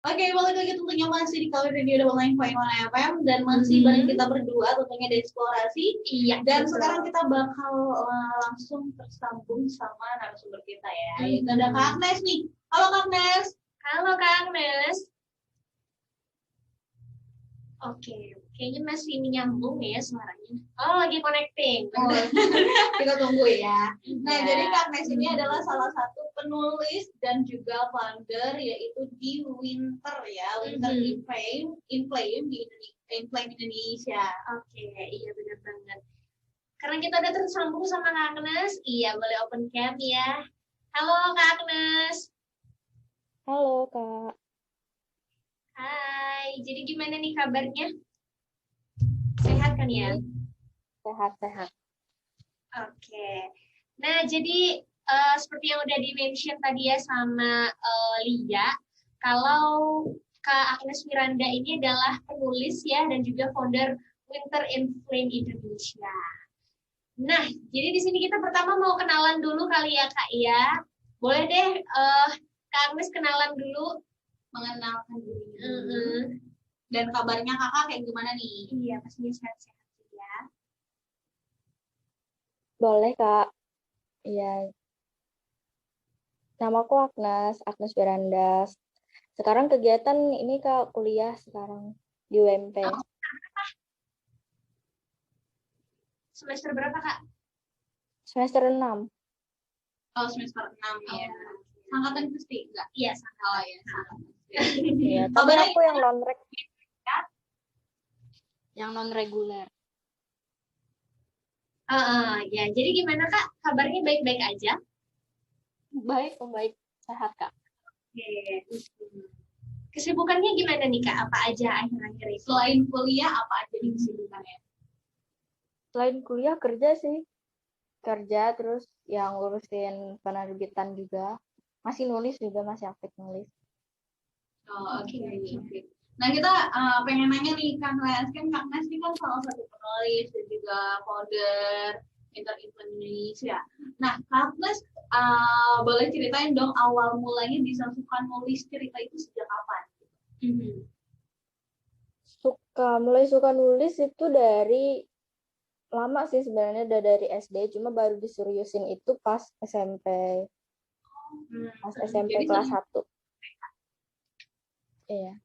Oke, balik lagi tentunya masih di Kawin Radio Double 9.1 FM dan masih bareng kita berdua tentunya di Eksplorasi. Iya. Dan sekarang kita bakal langsung tersambung sama narasumber kita ya. Yaitu ada Kak Agnes nih. Halo Kak Agnes. Halo Kak Agnes. Oke, kayaknya masih menyambung ya suaranya. Oh, lagi connecting. Oh, kita tunggu ya. Nah, jadi Kak Agnes ini adalah salah satu penulis dan juga founder yaitu di Winter ya, Winter in Flame di Indonesia. Oke, iya benar banget. Karena kita udah tersambung sama Kak Agnes, iya boleh open cam ya. Halo Kak Agnes. Halo Kak. Hai, jadi gimana nih kabarnya? Sehat kan ya? Sehat-sehat. Oke. Nah, jadi seperti yang udah di-mention tadi ya sama Lia, kalau Kak Agnes Miranda ini adalah penulis ya dan juga founder Winter in Flame Indonesia. Nah, jadi di sini kita pertama mau kenalan dulu kali ya Kak ya. Boleh deh Kak Agnes kenalan dulu. Mengenalkan diri. Dan kabarnya kakak kayak gimana nih? Iya, pastinya sehat-sehat ya. Boleh Kak. Iya. Namaku Agnes Miranda. Sekarang kegiatan ini Kak, kuliah sekarang di UMP. Oh, semester berapa Kak? Semester 6. Oh, semester 6 ya. Angkatan pasti enggak? Iya, sangat. Oh ya, Iya, tapi aku yang non-reg. Yang non-reguler. Ya, jadi gimana Kak? Kabarnya baik-baik aja? Baik, sehat Kak. Oke. Kesibukannya gimana nih Kak? Apa aja akhir-akhir ini? Selain kuliah, apa aja nih kesibukannya? Selain kuliah kerja sih. Kerja terus yang ngurusin penerbitan juga. Masih nulis juga, masih aktif nulis. Oh, oke. Nah, kita pengen nanya nih, Kak Nes. Kan Kak Nes ini kan salah satu penulis dan juga founder Winter in Flame Indonesia. Nah, Kak Nes boleh ceritain dong awal mulanya bisa suka nulis cerita itu sejak kapan? Mulai suka nulis itu dari lama sih sebenarnya, udah dari SD, cuma baru diseriusin itu pas SMP. Pas SMP kelas 1. Iya.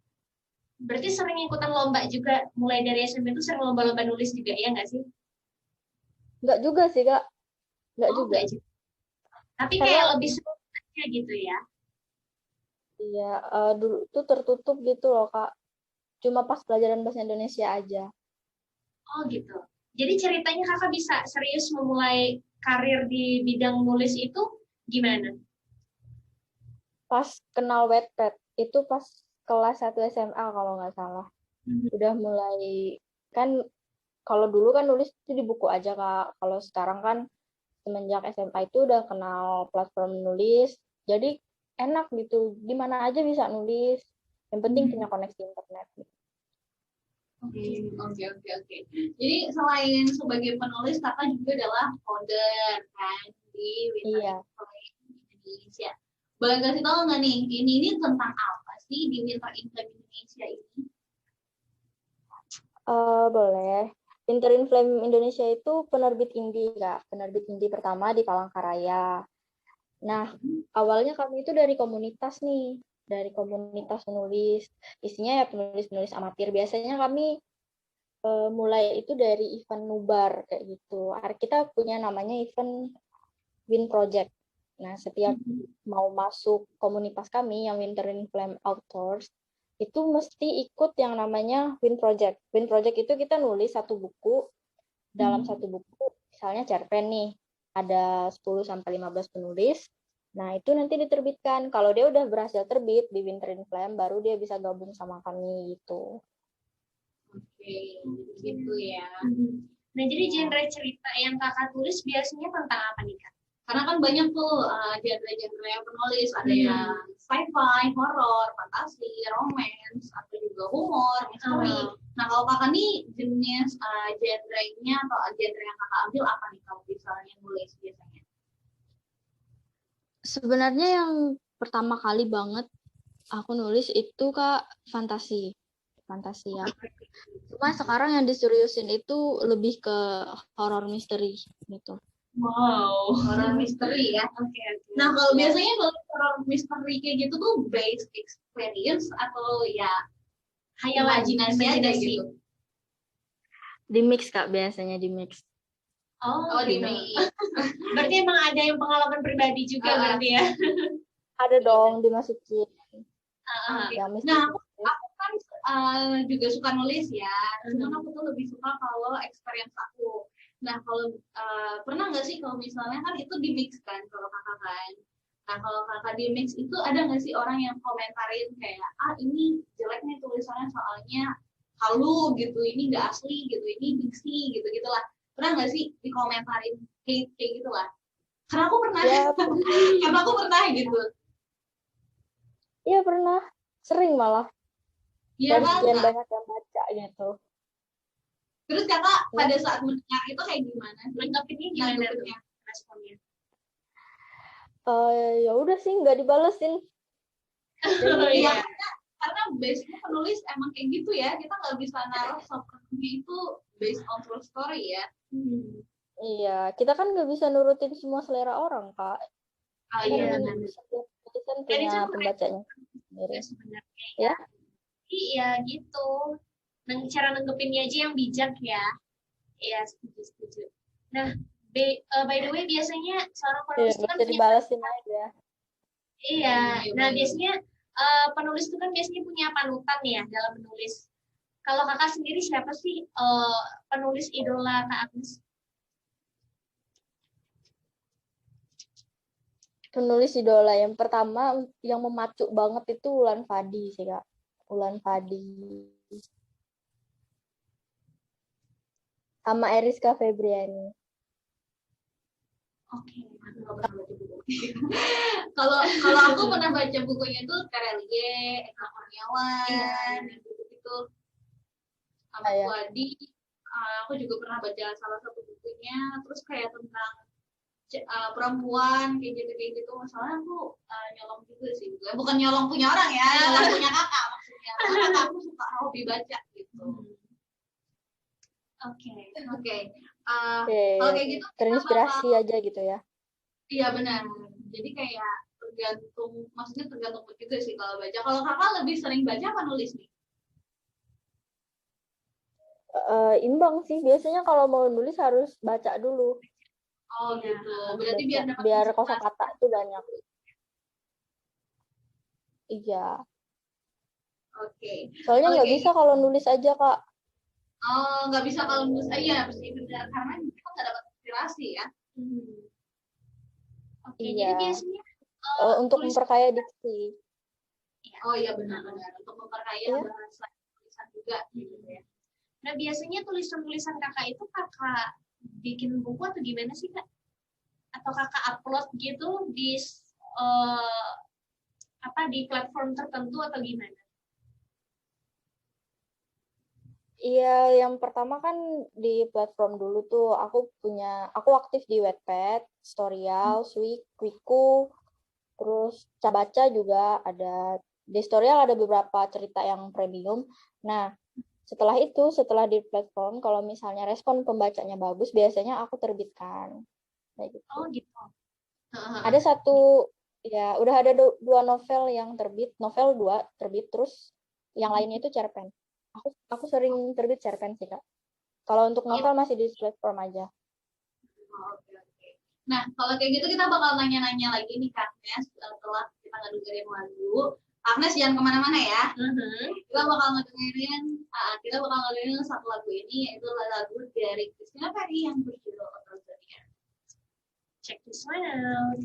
Berarti sering ikutan lomba juga, mulai dari SMP itu sering lomba-lomba nulis juga, ya nggak sih? Nggak juga sih, Kak. Nggak juga. Tapi kayak lebih seru aja gitu ya? Iya, dulu tuh tertutup gitu loh, Kak. Cuma pas pelajaran bahasa Indonesia aja. Oh gitu. Jadi ceritanya kakak bisa serius memulai karir di bidang nulis itu gimana? Pas kenal Wattpad, itu pas kelas 1 SMA kalau nggak salah. Udah mulai, kan kalau dulu kan nulis itu di buku aja Kak. Kalau sekarang kan semenjak SMA itu udah kenal platform nulis, jadi enak gitu, di mana aja bisa nulis. Yang penting punya koneksi internet. Oke. Jadi selain sebagai penulis, kakak juga adalah founder kan di Winter in Flame Indonesia. Boleh kasih tahu nggak nih, ini tentang apa sih di Winter in Flame Indonesia ini? Boleh. Winter in Flame Indonesia itu penerbit indie, Kak. Penerbit indie pertama di Palangkaraya. Nah, awalnya kami itu dari komunitas nih. Dari komunitas penulis. Isinya ya penulis-penulis amatir. Biasanya kami mulai itu dari event nubar kayak gitu. Kita punya namanya event Win Project. Nah, setiap mau masuk komunitas kami yang Winter in Flame Outdoors, itu mesti ikut yang namanya Win Project. Win Project itu kita nulis satu buku. Dalam satu buku, misalnya cerpen nih, ada 10-15 penulis. Nah, itu nanti diterbitkan. Kalau dia udah berhasil terbit di Winter in Flame, baru dia bisa gabung sama kami gitu. Oke, gitu ya. Nah, jadi genre cerita yang kakak tulis biasanya tentang apa nih Kak? Karena kan banyak tuh genre-genre yang penulis, ada yang sci-fi, horor, fantasi, romance, atau juga humor, misteri. Nah, kalau kakak nih jenis genre-nya atau genre yang kakak ambil apa nih kalau misalnya nulis biasanya? Sebenarnya yang pertama kali banget Aku nulis itu Kak fantasi ya. Cuma sekarang yang diseriusin itu lebih ke horror misteri gitu. Wow, horror misteri ya. Oke. Nah, kalau biasanya kalau horror misteri kayak gitu tuh based experience atau ya Hayalan, imajinasi aja gitu. Di mix Kak, biasanya di mix. Oh, di mix. Berarti emang ada yang pengalaman pribadi juga berarti ya? Ada dong dimasukin. Yang nah, aku kan juga suka nulis ya. Cuman aku tuh lebih suka kalau experience aku. Nah, kalau pernah nggak sih kalau misalnya kan itu di mix kan kalau kakak kan. Nah, kalau kakak di mix itu ada nggak sih orang yang komentarin kayak ini jelek nih tulisannya soalnya halu gitu, ini nggak asli gitu, ini diksi gitu gitulah. Pernah nggak sih dikomentarin hate kayak gitulah? Karena aku pernah. Ya, karena aku pernah gitu. Iya pernah, sering malah. Iya kan? Sekian banyak yang baca gitu. Terus kakak pada saat mendengar itu kayak gimana? Menanggapinya gimana tuh responnya? Ya udah sih nggak dibalesin. Iya, karena base-nya penulis emang kayak gitu ya. Kita nggak bisa naruh sepenuhnya itu based on true story ya. Iya, kita kan nggak bisa nurutin semua selera orang Kak. Iya. Kan punya pembacanya sebenarnya ya. Iya gitu. Cara nanggepinnya aja yang bijak ya. Iya, setuju. Nah, by the way biasanya seorang penulis itu kan dibalasin aja. Iya. Nah, biasanya penulis itu kan biasanya punya panutan ya dalam menulis. Kalau kakak sendiri siapa sih penulis idola Kak Agnes? Penulis idola yang pertama yang memacu banget itu Ulan Fadi sih Kak. Ulan Fadi. Sama Eriska Febriani. Oke, kalau aku pernah baca bukunya itu Karelie, Eka Kurniawan, gitu. Sama Wadi, aku juga pernah baca salah satu bukunya. Terus kayak tentang perempuan kayak gitu masalahnya aku nyolong juga sih, bukan nyolong punya orang ya, nyolong punya kakak maksudnya. Karena aku suka hobi baca gitu. Oke. Kalau kayak gitu terinspirasi aja gitu ya. Iya benar. Jadi kayak tergantung mood juga sih kalau baca. Kalau kakak lebih sering baca apa nulis nih? Imbang sih, biasanya kalau mau nulis harus baca dulu. Oh gitu. Berarti biar kosakata itu banyak. Iya. Oke. Soalnya nggak bisa kalau nulis aja Kak. Oh, nggak bisa kalau nulis aja, pasti benar karena kita nggak dapat inspirasi ya. Oke, jadi biasanya untuk memperkaya diksi. Oh iya benar-benar untuk memperkaya bahasa tulisan juga gitu ya. Nah biasanya tulisan-tulisan kakak itu kakak bikin buku atau gimana sih Kak? Atau kakak upload gitu di di platform tertentu atau gimana? Iya, yang pertama kan di platform dulu tuh aku aktif di Wattpad, Storyal, Swik, Kwiku, terus Cabaca juga ada. Di Storyal ada beberapa cerita yang premium. Nah, setelah di platform, kalau misalnya respon pembacanya bagus, biasanya aku terbitkan. Kayak gitu. Oh gitu. Ada udah ada 2 novel yang terbit, novel 2 terbit, terus yang lainnya itu cerpen. Aku sering terbit cerpen sih Kak. Kalau untuk novel masih di platform aja. Oke. Nah, kalau kayak gitu kita bakal nanya-nanya lagi nih Kak Agnes setelah kita ngedengerin lagu. Agnes jangan kemana-mana ya. Kita bakal ngedengerin satu lagu ini, yaitu lagu dari Christina Perry yang berjudul Otozonia. Check this one out.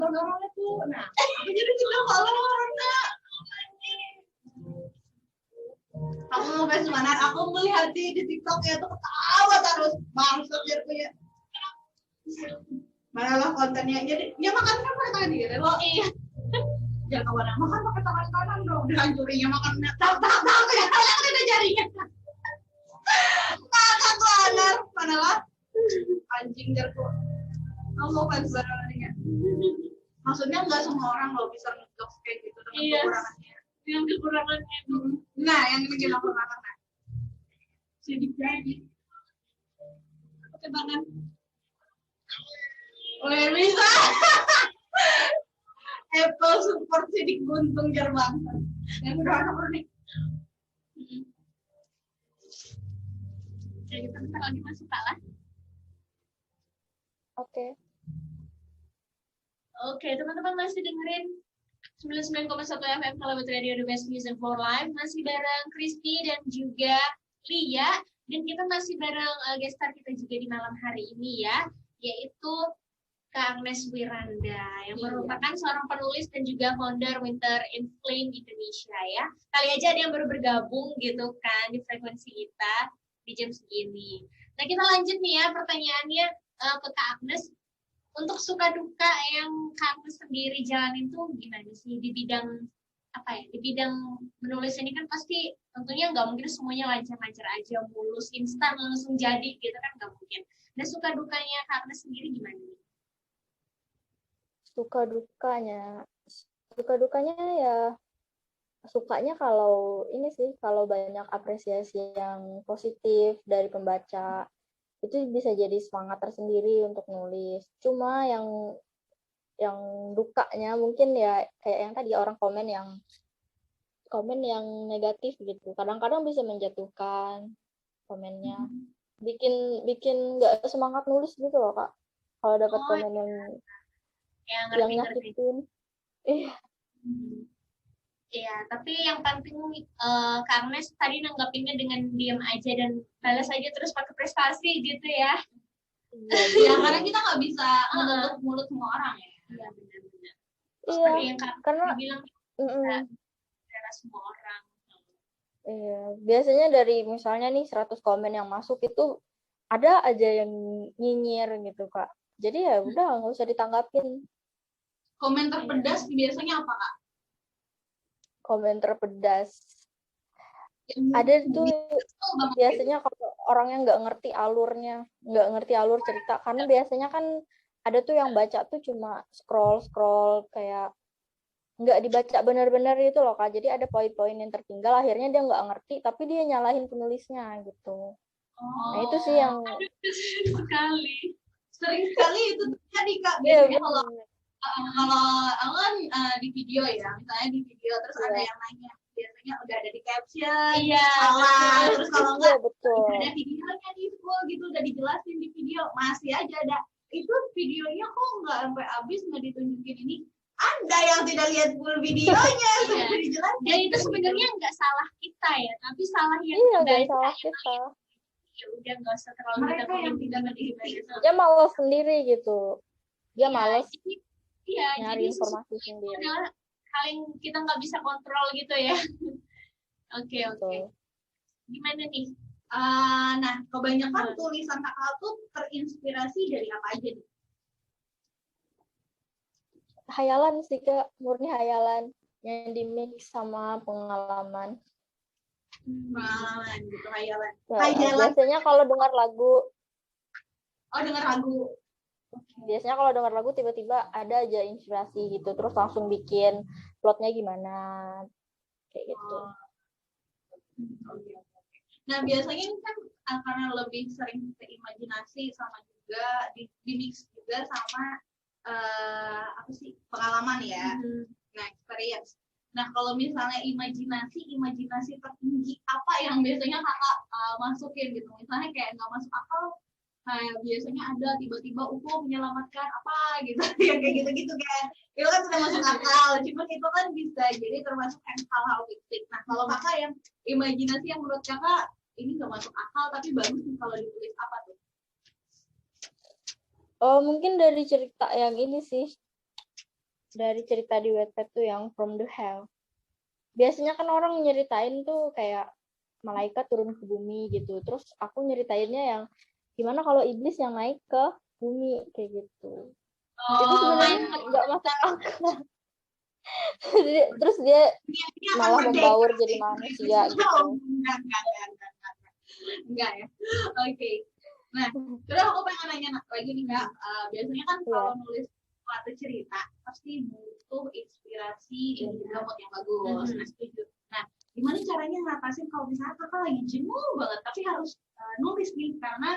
Orang itu, nah, aku jadi juga follower, Nak. Aku ngefans banget, aku melihat di TikTok-nya tuh ketawa terus, bangsat dia punya. Manalah kontennya, jadi dia makan kan pakai tangan kiri, loh iya. Jangan kawan makan pakai tangan kanan dong, dihancurinnya makan tak ya, kalian itu jarinya. Kakak tuh anar, manalah anjing jarku. Kamu fans banget. Maksudnya nggak semua orang loh bisa ngejokes kayak gitu dengan kekurangannya. Dengan kekurangannya. Nah, yang ini bilang kekurangan. Sidik jadi. Oke banget. Wah bisa. Apple support sidik buntung jar banget. Yang udah ada nih. Ya kita bentar lagi masuk kalah. Oke. Oke, teman-teman masih dengerin 99,1 FM Kalabat Radio The Best Music for Life. Masih bareng Kristi dan juga Lia. Dan kita masih bareng guest star kita juga di malam hari ini ya. Yaitu Kak Agnes Wiranda. Yang merupakan seorang penulis dan juga founder Winter in Flame Indonesia ya. Kali aja ada yang baru bergabung gitu kan di frekuensi kita di jam segini. Nah kita lanjut nih ya pertanyaannya ke Kak Agnes. Untuk suka duka yang kamu sendiri jalanin tuh gimana sih di bidang apa ya? Di bidang menulis ini kan pasti tentunya nggak mungkin semuanya lancar-lancar aja, mulus, instan langsung jadi gitu kan nggak mungkin. Nah suka dukanya kamu sendiri gimana nih? Suka dukanya ya sukanya kalau ini sih kalau banyak apresiasi yang positif dari pembaca. Itu bisa jadi semangat tersendiri untuk nulis. Cuma yang dukanya mungkin ya kayak yang tadi orang komen yang negatif gitu. Kadang-kadang bisa menjatuhkan komennya. Bikin nggak semangat nulis gitu loh, Kak. Kalau dapat komen yang nyakitin. Iya. Iya, tapi yang penting Kak Agnes tadi nanggapinnya dengan diam aja dan balas aja terus pakai prestasi gitu ya. Iya, karena kita nggak bisa menutup mulut semua orang ya. Iya, benar-benar. Iya, seperti yang Kak karena bilang kita semua orang. Iya, biasanya dari misalnya nih 100 komen yang masuk itu ada aja yang nyinyir gitu, Kak. Jadi ya udah nggak usah ditanggapin. Komen terpedas biasanya apa, Kak? Komen terpedas. Ada tuh biasanya kalau orangnya nggak ngerti alur cerita, karena biasanya kan ada tuh yang baca tuh cuma scroll kayak nggak dibaca benar-benar gitu loh, Kak. Jadi ada poin-poin yang tertinggal, akhirnya dia nggak ngerti, tapi dia nyalahin penulisnya gitu. Nah itu sih yang sering sekali itu terjadi, Kak. Biasanya kalau aku kan di video ya, misalnya di video terus ada yang nanya, biasanya udah ada di caption, salah, terus kalau enggak ada videonya di full gitu, udah dijelasin di video, masih aja ada, itu videonya kok nggak sampai habis nggak ditunjukin ini, ada yang tidak lihat full videonya, sudah dijelasin. Dan itu sebenarnya nggak salah kita ya, tapi salah yang nggak salah kita. Ya udah nggak usah terlalu mereka yang tidak mendengar. Dia malas sendiri gitu, dia malas. Iya, nyari jadi informasi sendiri. Adalah hal yang kita nggak bisa kontrol gitu ya. Oke. Gimana nih? Nah, kebanyakan tulisan Kakak tuh terinspirasi dari apa aja nih? Hayalan sih, Kak, murni hayalan yang dimix sama pengalaman. Pengalaman gitu, hayalan. Biasanya kalau dengar lagu. Dengar lagu. Biasanya kalau dengar lagu tiba-tiba ada aja inspirasi gitu, terus langsung bikin plotnya gimana kayak gitu. Nah biasanya ini kan karena lebih sering ke imajinasi sama juga di mix juga sama pengalaman ya. Nah experience. Nah kalau misalnya imajinasi tertinggi apa yang biasanya Kakak masukin gitu, misalnya kayak nggak masuk akal. Kayak biasanya ada tiba-tiba UFO menyelamatkan apa gitu, ya kayak gitu-gitu kan. Itu kan sudah masuk akal, cuma itu kan bisa jadi termasuk hal-hal fiktif. Nah kalau Kakak yang imajinasi yang menurut Kakak ini nggak masuk akal tapi bagus nih kalau ditulis apa tuh? Mungkin dari cerita yang ini sih, dari cerita di Wattpad tuh yang From the Hell. Biasanya kan orang nyeritain tuh kayak malaikat turun ke bumi gitu. Terus aku nyeritainnya yang gimana kalau iblis yang naik ke bumi kayak gitu. Itu sebenarnya nggak masuk akal. Terus dia malah membaur jadi manusia gitu. Enggak ya. Oke. Nah, terus aku pengen nanya lagi nih Kak. Biasanya kan kalau nulis suatu cerita pasti butuh inspirasi dan juga mood yang bagus. Nah, setuju. Nah, gimana caranya ngatasin kalau misalnya Kakak lagi jenuh banget tapi harus nulis nih karena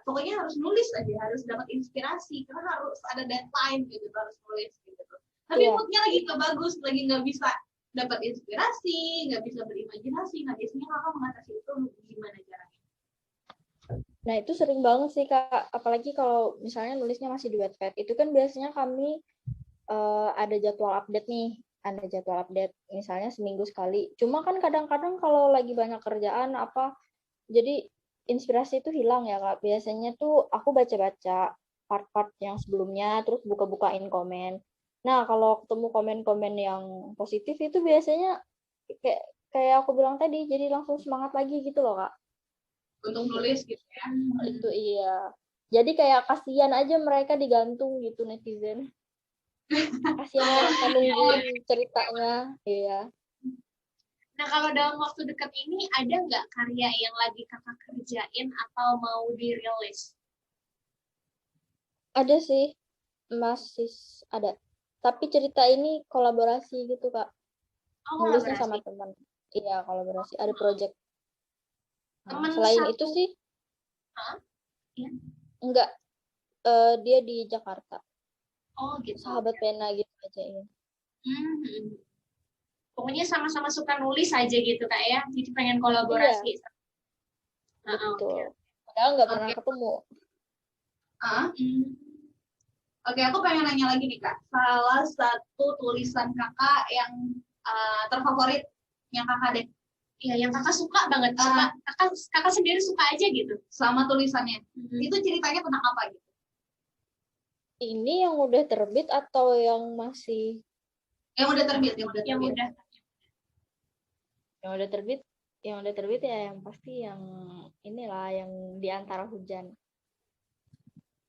pokoknya harus nulis aja, harus dapat inspirasi karena harus ada deadline gitu, harus nulis gitu. Tapi moodnya lagi nggak bagus, lagi nggak bisa dapat inspirasi, nggak bisa berimajinasi. Nah, biasanya Kakak mengatasi itu gimana caranya? Nah, itu sering banget sih, Kak. Apalagi kalau misalnya nulisnya masih di Wattpad. Itu kan biasanya kami ada jadwal update nih. Ada jadwal update, misalnya seminggu sekali. Cuma kan kadang-kadang kalau lagi banyak kerjaan, jadi inspirasi itu hilang ya, Kak. Biasanya tuh aku baca-baca part-part yang sebelumnya, terus buka-bukain komen. Nah, kalau ketemu komen-komen yang positif itu biasanya kayak aku bilang tadi, jadi langsung semangat lagi gitu loh, Kak. Untuk nulis gitu ya. Itu iya. Jadi kayak kasihan aja mereka digantung gitu netizen. Kasihan mereka nungguin ceritanya. Iya. Nah, kalau dalam waktu dekat ini ada nggak karya yang lagi Kakak kerjain atau mau dirilis? Ada sih. Masih ada. Tapi cerita ini kolaborasi gitu, Kak. Nulisnya sama teman. Iya, kolaborasi. Ada project. Nah, selain itu sih, Ya. enggak. Dia di Jakarta. Oh, gitu. Sahabat pena gitu aja ya. Pokoknya sama-sama suka nulis aja gitu, Kak ya. Jadi pengen kolaborasi. Iya. Betul. Padahal nggak pernah ketemu. Oke, aku pengen nanya lagi nih Kak. Salah satu tulisan Kakak yang terfavorit yang Kakak deh. Iya, yang Kakak suka banget. Kakak sendiri suka aja gitu. Sama tulisannya. Itu ceritanya tentang apa gitu? Ini yang udah terbit atau yang masih? Yang udah terbit, Yang udah. Yang udah terbit ya yang pasti yang inilah yang Di Antara Hujan.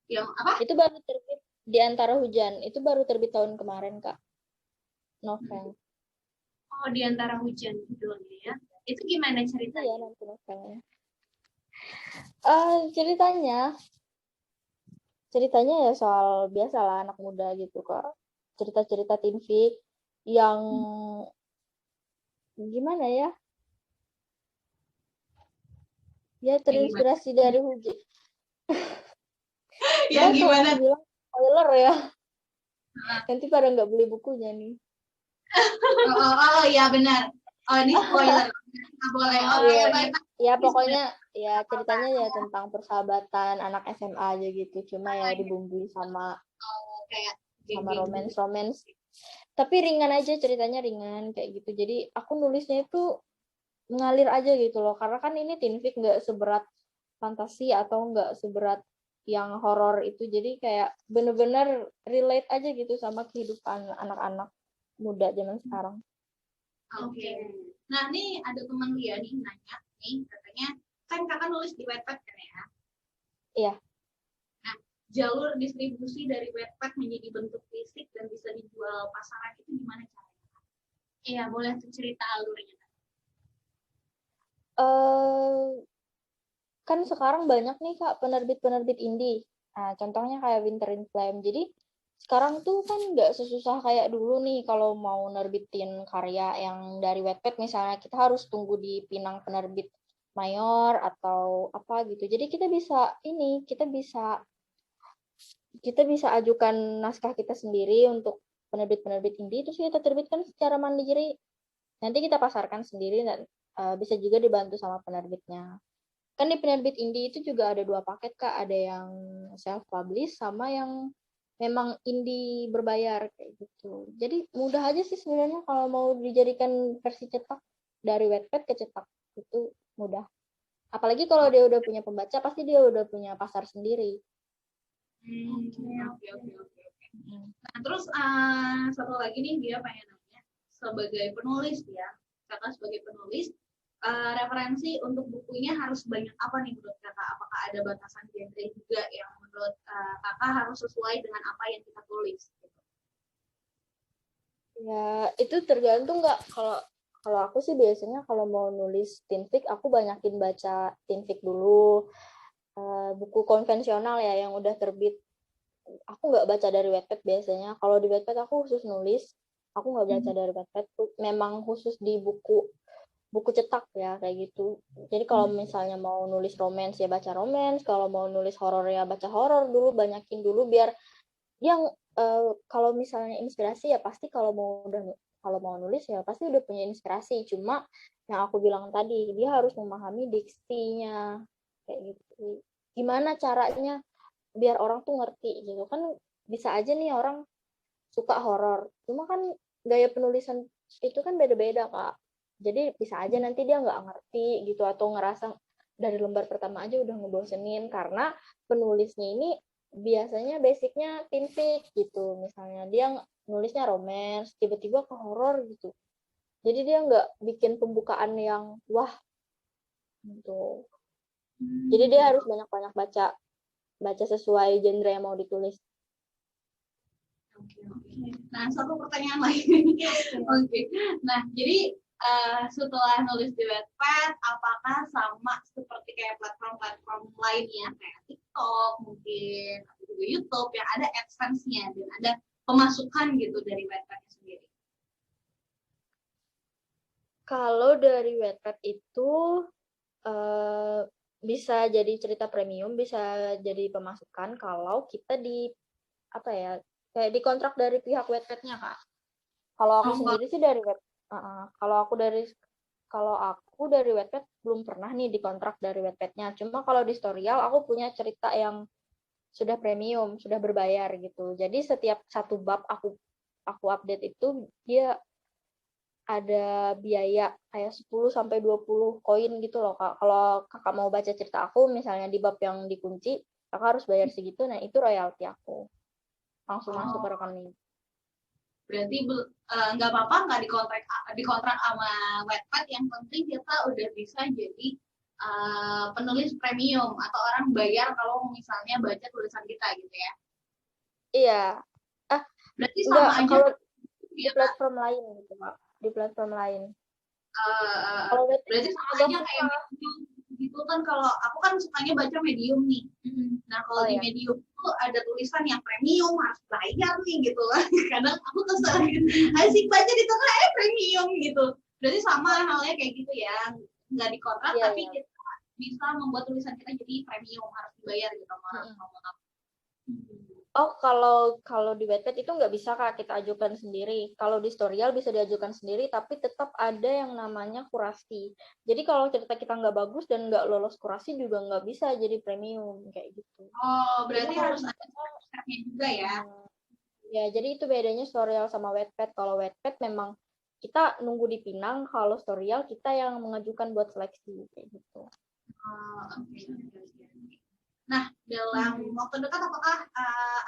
Yang apa? Itu baru terbit Di Antara Hujan. Itu baru terbit tahun kemarin, Kak. Novel. Oh, Di Antara Hujan judulnya ya. Itu gimana ceritanya? Iya, nanti novelnya. Ceritanya ya soal biasalah anak muda gitu, Kak. Cerita-cerita teen fic yang gimana ya? Ya terinspirasi dari hujan. Yang gimana? Bilang spoiler ya. Nanti pada nggak beli bukunya nih. Oh iya benar. Oh ini spoiler. Nggak boleh. Baik. Ya pokoknya ya ceritanya ya tentang persahabatan anak SMA aja gitu. Cuma ya dibumbui sama romance. Tapi ringan aja, ceritanya ringan kayak gitu. Jadi aku nulisnya itu mengalir aja gitu loh. Karena kan ini teen fic nggak seberat fantasi atau nggak seberat yang horor itu. Jadi kayak bener-bener relate aja gitu sama kehidupan anak-anak muda zaman sekarang. Oke. Nah, nih ada teman dia nih nanya nih, katanya kan Kakak nulis di Wattpad kan ya? Iya. Nah, jalur distribusi dari Wattpad menjadi bentuk fisik dan bisa dijual pasaran itu gimana caranya? Iya, boleh tuh cerita alurnya. Kan sekarang banyak nih Kak penerbit-penerbit indie. Nah, contohnya kayak Winter in Flame. Jadi sekarang tuh kan nggak sesusah kayak dulu nih kalau mau nerbitin karya yang dari Wattpad misalnya kita harus tunggu di pinang penerbit mayor atau apa gitu. Jadi kita bisa ajukan naskah kita sendiri untuk penerbit-penerbit indie, terus kita terbitkan secara mandiri. Nanti kita pasarkan sendiri dan bisa juga dibantu sama penerbitnya. Kan di penerbit indie itu juga ada 2 paket, Kak. Ada yang self-publish sama yang memang indie berbayar kayak gitu. Jadi mudah aja sih sebenarnya kalau mau dijadikan versi cetak dari Wattpad ke cetak itu mudah. Apalagi kalau dia udah punya pembaca, pasti dia udah punya pasar sendiri. Oke. Nah, terus satu lagi nih dia pengen nanya, sebagai penulis ya, kakak sebagai penulis, referensi untuk bukunya harus banyak apa nih menurut kakak? Apakah ada batasan genre juga yang menurut kakak harus sesuai dengan apa yang kita tulis? Gitu. Ya, itu tergantung nggak. Kalau aku sih biasanya kalau mau nulis tinfic, aku banyakin baca tinfic dulu. Buku konvensional ya yang udah terbit. Aku nggak baca dari Wattpad biasanya. Kalau di Wattpad aku khusus nulis. Aku nggak baca dari Wattpad. Memang khusus di buku cetak ya kayak gitu. Jadi kalau misalnya mau nulis romance ya baca romance. Kalau mau nulis horor ya baca horor dulu. Banyakin dulu biar yang kalau misalnya inspirasi ya pasti kalau mau nulis ya pasti udah punya inspirasi. Cuma yang aku bilang tadi dia harus memahami diksinya kayak gitu. Gimana caranya biar orang tuh ngerti gitu kan, bisa aja nih orang suka horor cuma kan gaya penulisan itu kan beda-beda Kak, jadi bisa aja nanti dia nggak ngerti gitu atau ngerasa dari lembar pertama aja udah ngebosenin karena penulisnya ini biasanya basicnya tinfic gitu, misalnya dia nulisnya romance tiba-tiba ke horor gitu, jadi dia nggak bikin pembukaan yang wah gitu, jadi dia harus banyak-banyak baca sesuai genre yang mau ditulis. Oke. Nah, satu pertanyaan lagi. Oke. Nah, jadi setelah nulis di Wattpad, apakah sama seperti kayak platform-platform lainnya kayak TikTok mungkin atau juga YouTube yang ada AdSense-nya dan ada pemasukan gitu dari Wattpad-nya sendiri? Kalau dari Wattpad itu bisa jadi cerita premium, bisa jadi pemasukan kalau kita di apa ya kayak dikontrak dari pihak Wattpad-nya Kak. Kalau aku sendiri sih dari kalau aku dari Wattpad belum pernah nih dikontrak dari Wattpad-nya. Cuma kalau di Storyal aku punya cerita yang sudah premium, sudah berbayar gitu. Jadi setiap satu bab aku update itu dia ada biaya kayak 10 sampai 20 koin gitu loh Kak. Kalau Kakak mau baca cerita aku misalnya di bab yang dikunci, Kakak harus bayar segitu. Nah, itu royalti aku. Langsung masuk ke rekening. Berarti nggak apa-apa nggak dikontrak sama Wattpad, yang penting kita udah bisa jadi penulis premium atau orang bayar kalau misalnya baca tulisan kita gitu ya. Iya. Berarti Enggak, sama aja kalau di ya, platform lain gitu Kak. Di platform lain. Kalau berarti sama aja kayak Medium gitu kan, kalau aku kan sukanya baca Medium nih. Nah, kalau di Medium tuh ada tulisan yang premium harus bayar nih gitu lah. Kadang aku kesel gitu. Asik baca di tengah premium gitu. Berarti sama halnya kayak gitu ya. Nggak dikontrak tapi kita bisa membuat tulisan kita jadi premium harus dibayar gitu sama orang. Oh, kalau di Wattpad itu nggak bisa Kak kita ajukan sendiri. Kalau di Storyal bisa diajukan sendiri, tapi tetap ada yang namanya kurasi. Jadi kalau cerita kita nggak bagus dan nggak lolos kurasi juga nggak bisa jadi premium kayak gitu. Oh, berarti harus ada stepnya juga ya? Ya, jadi itu bedanya Storyal sama Wattpad. Kalau Wattpad memang kita nunggu dipinang, kalau Storyal kita yang mengajukan buat seleksi kayak gitu. Okay. Nah, dalam waktu dekat apakah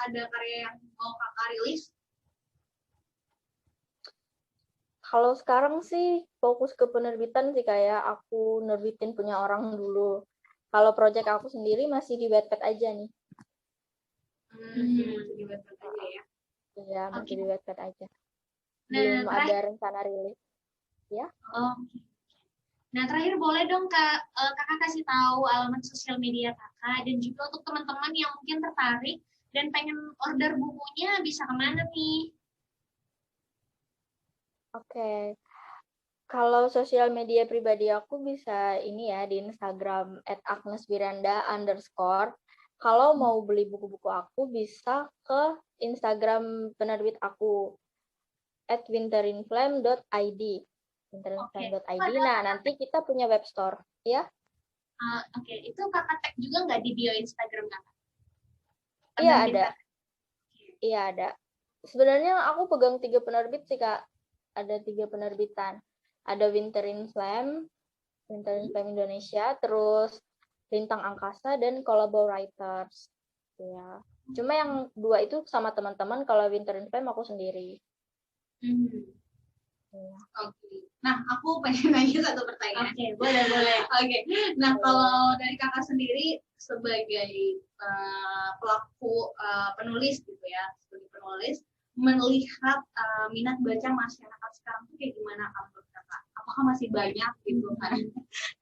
ada karya yang mau kakak rilis? Kalau sekarang sih fokus ke penerbitan sih, kayak aku nerbitin punya orang dulu. Kalau proyek aku sendiri masih di Wattpad aja nih. Masih di Wattpad aja ya? Iya, masih di Wattpad aja. Nah, belum ada rencana rilis. Ya. Nah, terakhir boleh dong kakak kasih tahu alamat sosial media kakak, dan juga untuk teman-teman yang mungkin tertarik dan pengen order bukunya bisa kemana nih? Oke. Kalau sosial media pribadi aku bisa ini ya di Instagram @agneswiranda_. Kalau mau beli buku-buku aku bisa ke Instagram penerbit aku @winterinflame.id. winterinflame.id. Nah, nanti kita punya web store, ya. Oke, itu kakak tag juga nggak di bio Instagram kakak? Iya ada. Iya ada. Sebenarnya aku pegang 3 penerbit sih Kak. Ada 3 penerbitan. Ada Winter in Flame Indonesia, terus Lintang Angkasa, dan Collaborators. gitu ya. Cuma yang 2 itu sama teman-teman, kalau Winter in Flame aku sendiri. Oke. Nah, aku pengen nanya satu pertanyaan. Oke, boleh. Oke. Nah, kalau dari kakak sendiri sebagai pelaku penulis gitu ya, sebagai penulis, melihat minat baca masyarakat sekarang tuh kayak gimana menurut kakak? Apakah masih banyak gitu kan?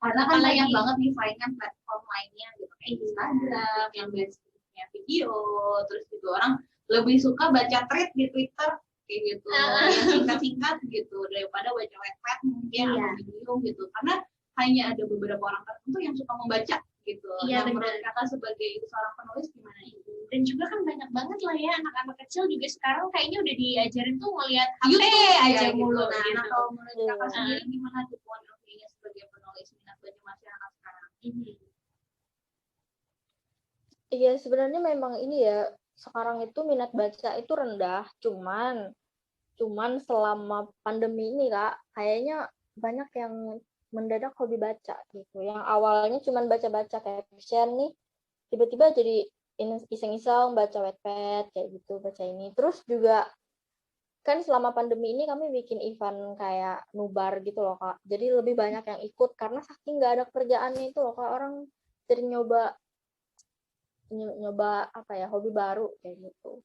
Karena kan banyak banget nih saingan platform lainnya gitu kayak Instagram yang basicnya video, terus juga orang lebih suka baca thread di Twitter kayak gitu, yang singkat-singkat gitu daripada baca Wattpad mungkin atau Medium gitu, karena hanya ada beberapa orang tertentu yang suka membaca gitu. Iya, nah, menurut kakak sebagai seorang penulis gimana itu? Dan juga kan banyak banget lah ya anak-anak kecil juga sekarang kayaknya udah diajarin tuh ngelihat HP YouTube aja gitu. mulu. Nah, Gitu. nah, kalau menurut kakak sendiri gimana tuh point of view-nya sebagai penulis minat baca masyarakat sekarang? Iya, sebenarnya memang ini ya, sekarang itu minat baca itu rendah, cuman selama pandemi ini Kak, kayaknya banyak yang mendadak hobi baca gitu. Yang awalnya cuman baca-baca kayak fiction nih, tiba-tiba jadi iseng-iseng baca Wattpad kayak gitu, baca ini. Terus juga kan selama pandemi ini kami bikin event kayak nubar gitu loh Kak. Jadi lebih banyak yang ikut karena saking nggak ada kerjaannya itu loh Kak, orang sering nyoba apa ya, hobi baru kayak gitu.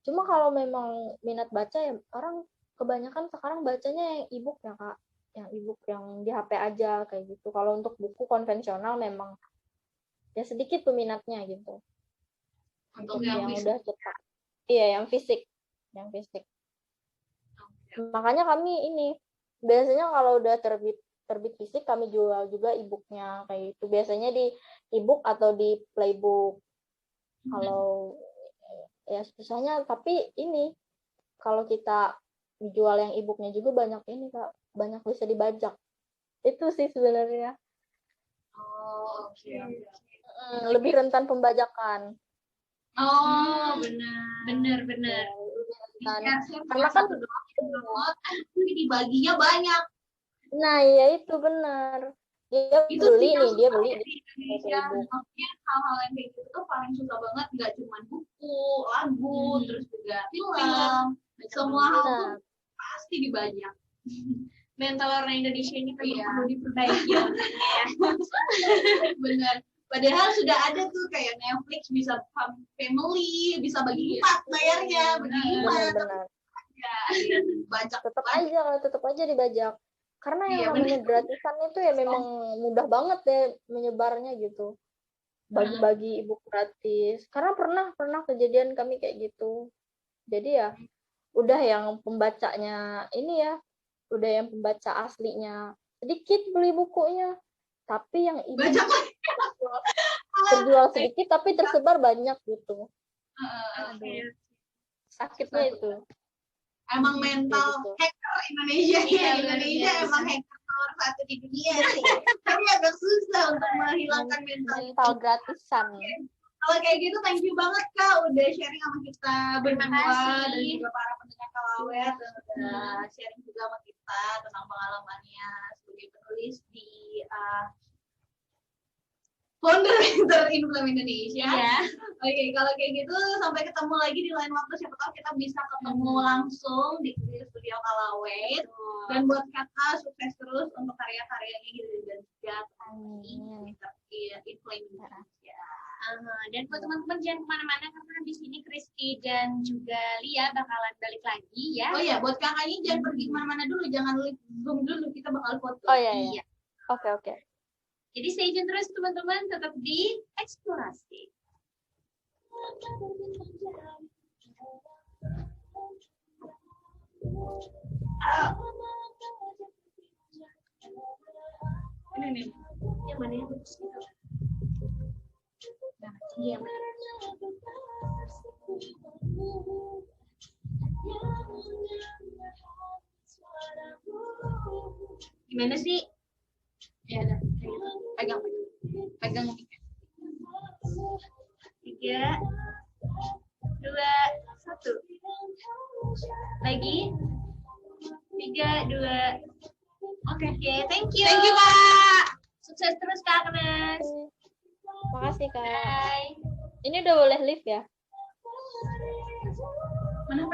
Cuma kalau memang minat baca ya orang kebanyakan sekarang bacanya yang e-book ya Kak, yang e-book yang di HP aja kayak gitu. Kalau untuk buku konvensional memang ya sedikit peminatnya gitu. Untuk yang fisik. udah cetak. Iya, yang fisik. Makanya kami ini biasanya kalau udah terbit fisik kami jual juga e-booknya kayak gitu. Biasanya di e-book atau di playbook. Kalau ya susahnya, tapi ini kalau kita jual yang e-booknya juga banyak ini Kak, banyak bisa dibajak. Itu sih sebenarnya. Oh, oke. Lebih rentan pembajakan. Oh, benar. Karena kan dibaginya banyak. Nah, iya itu benar. Dia Itu beli nih, dia beli di Indonesia. Maksudnya hal-hal yang kayak gitu tuh paling susah banget, nggak cuma buku, lagu, terus juga film. Semua hal tuh pasti dibajak. Mental orang Indonesia ini perlu diperbaiki. Bener. Padahal sudah ada tuh kayak Netflix bisa family, bisa bagi 4 bayarnya, bagi 5. Benar. Bajak. Tetap aja dibajak. Karena yang namanya gratisan itu ya memang mudah banget deh menyebarnya gitu. Bagi-bagi e-book gratis. Karena pernah kejadian kami kayak gitu. Jadi ya udah yang pembacanya ini ya, udah yang pembaca aslinya sedikit beli bukunya, tapi yang e-book terjual sedikit tapi tersebar banyak gitu. Sakitnya itu. Emang mental hacker Indonesia Indonesia emang hacker nomor 1 di dunia sih. Tapi agak susah untuk menghilangkan mental gratisan. Kalau kayak gitu, thank you banget Kak udah sharing sama kita berdua dan juga para pendengar Kalawet, dan udah sharing juga sama kita tentang pengalamannya sebagai penulis di founder Winter in Flame Indonesia. Oke, kalau kayak gitu sampai ketemu lagi di lain waktu. Siapa tahu kita bisa ketemu langsung di studio Kalawet. Dan buat kakak sukses terus untuk karya-karyanya gitu dan juga Winter in Flame Indonesia. Dan buat teman-teman jangan kemana-mana karena di sini Kristi dan juga Lia bakalan balik lagi ya. Oh iya, buat kakaknya jangan pergi kemana-mana dulu, jangan zoom dulu, kita bakal foto. Oh iya. Oke. Jadi stay tune terus teman-teman, tetap di Eksplorasi. Ini nih, yang mana yang bagus? Nah, iya. Gimana sih? Ya, ada. Pegang. 3, 2, 1. Lagi. 3, 2. Oke, thank you. Thank you, Kak. Sukses terus Kak Agnes. Makasih Kak. Bye. Ini ini udah boleh live ya? Mana